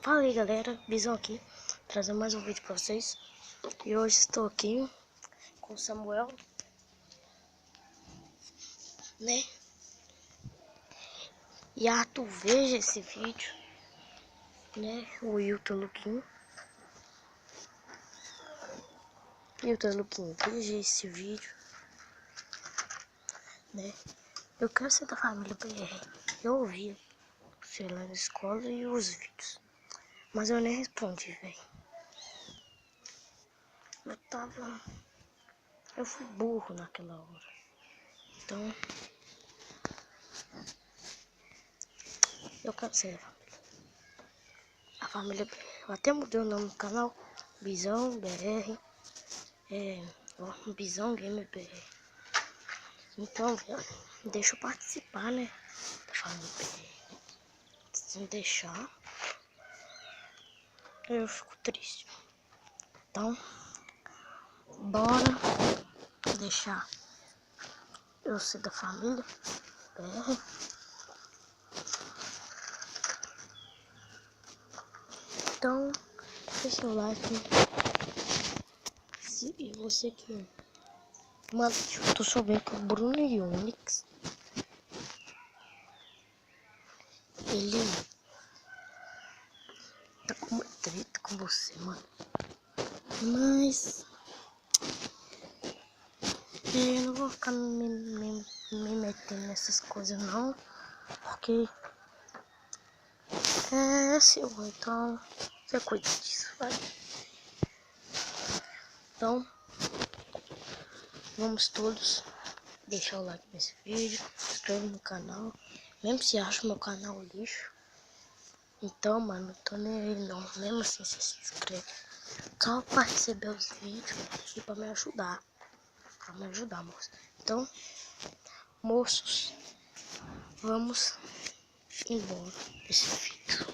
Fala aí galera, Visão aqui, trazendo mais um vídeo pra vocês. E hoje estou aqui com o Samuel, né? E Arthur, veja esse vídeo, né? O Wilton Luquinho. Wilton Luquinho, veja esse vídeo, né? Eu quero ser da família BR. Eu ouvi você lá na escola e os vídeos, mas eu nem respondi, velho. Eu fui burro naquela hora. Então, eu quero ser a família BR. Eu até mudei o nome do canal, Visão BR. Visão Game BR. Então, deixa eu participar, né? Da família BR. Se não deixar, eu fico triste. Então, bora deixar eu ser da família BR. Então, deixa o like. E você que... Mano, eu tô sabendo que o Bruno e o Onix, ele tá com uma treta com você, mano. Mas eu não vou ficar me metendo nessas coisas não, porque é seu, então você cuida disso, vai. Então, vamos todos deixar o like nesse vídeo, se inscreve no canal, mesmo se acha meu canal lixo. Então, mano, não tô nem aí não, mesmo assim você se inscreve, só pra receber os vídeos e pra me ajudar, moço. Então, moços, vamos embora desse vídeo.